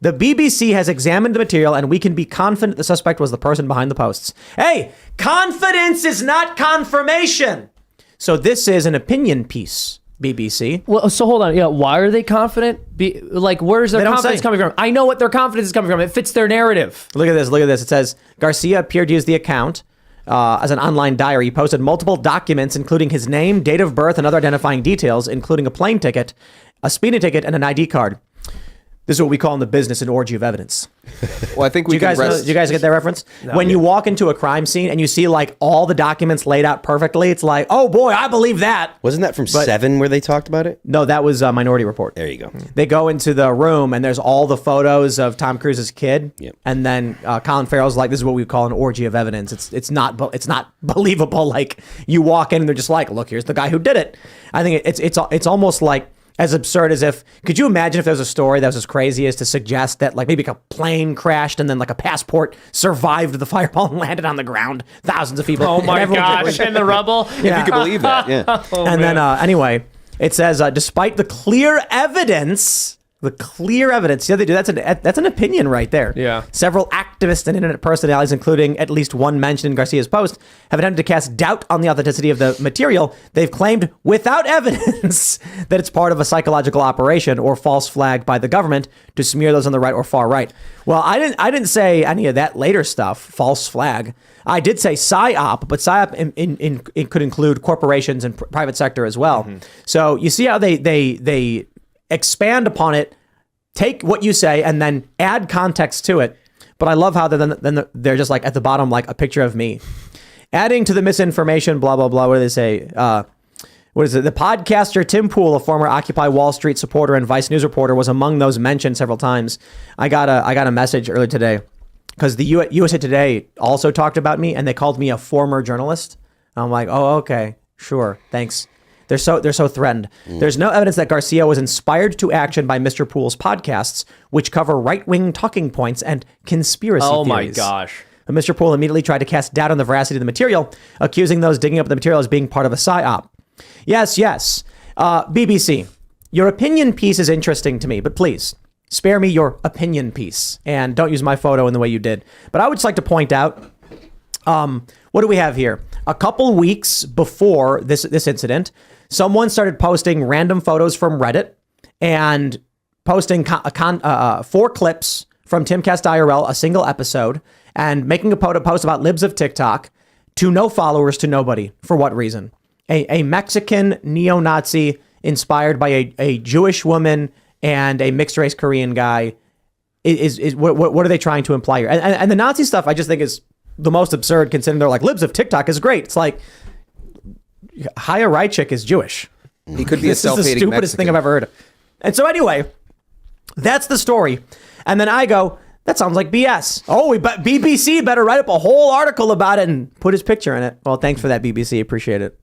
The BBC has examined the material and we can be confident the suspect was the person behind the posts. Hey, confidence is not confirmation. So this is an opinion piece, BBC. Well, so hold on. Yeah, why are they confident? Where's their confidence coming from? I know what their confidence is coming from. It fits their narrative. Look at this. Look at this. It says Garcia appeared to use the account as an online diary. He posted multiple documents, including his name, date of birth, and other identifying details, including a plane ticket, a speeding ticket, and an ID card. This is what we call in the business an orgy of evidence. Well, I think do you guys get that reference? No, when you walk into a crime scene and you see like all the documents laid out perfectly, it's like, oh boy, I believe that. Wasn't that from Seven where they talked about it? No, that was Minority Report. There you go. They go into the room and there's all the photos of Tom Cruise's kid. Yep. And then Colin Farrell's like, this is what we call an orgy of evidence. It's not believable. Like you walk in and they're just like, look, here's the guy who did it. I think it's almost like as absurd as if, could you imagine if there was a story that was as crazy as to suggest that like maybe a plane crashed and then like a passport survived the fireball and landed on the ground, thousands of people. Oh my gosh, in the rubble. Yeah. If you can believe that, yeah. Then anyway, it says, despite the clear evidence, yeah, they do. That's an opinion right there. Yeah. Several activists and internet personalities, including at least one mentioned in Garcia's post, have attempted to cast doubt on the authenticity of the material. They've claimed without evidence that it's part of a psychological operation or false flag by the government to smear those on the right or far right. Well, I didn't say any of that later stuff, false flag. I did say PSYOP, but PSYOP it could include corporations and private sector as well. Mm-hmm. So you see how they expand upon it, take what you say, and then add context to it. But I love how they're just like at the bottom, like a picture of me. Adding to the misinformation, blah, blah, blah. What do they say? What is it? The podcaster Timpool, a former Occupy Wall Street supporter and Vice News reporter, was among those mentioned several times. I got a message earlier today because the USA Today also talked about me and they called me a former journalist. I'm like, oh, okay, sure, thanks. They're so threatened. There's no evidence that Garcia was inspired to action by Mr. Pool's podcasts, which cover right-wing talking points and conspiracy theories. Oh my gosh. But Mr. Pool immediately tried to cast doubt on the veracity of the material, accusing those digging up the material as being part of a psyop. Yes. BBC, your opinion piece is interesting to me, but please spare me your opinion piece and don't use my photo in the way you did. But I would just like to point out, what do we have here? A couple weeks before this incident, someone started posting random photos from Reddit and posting 4 clips from timcastirl, a single episode, and making a post about libs of TikTok to no followers, to nobody. For what reason? A Mexican neo-Nazi inspired by a Jewish woman and a mixed race Korean guy. What are they trying to imply here? And the Nazi stuff I just think is the most absurd, considering they're like, libs of TikTok is great. It's like, Chaya Raichik is Jewish. He could be a self-hating Mexican. This is the stupidest thing I've ever heard. And so anyway, that's the story. And then I go, that sounds like BS. Oh, BBC better write up a whole article about it and put his picture in it. Well, thanks for that, BBC. Appreciate it.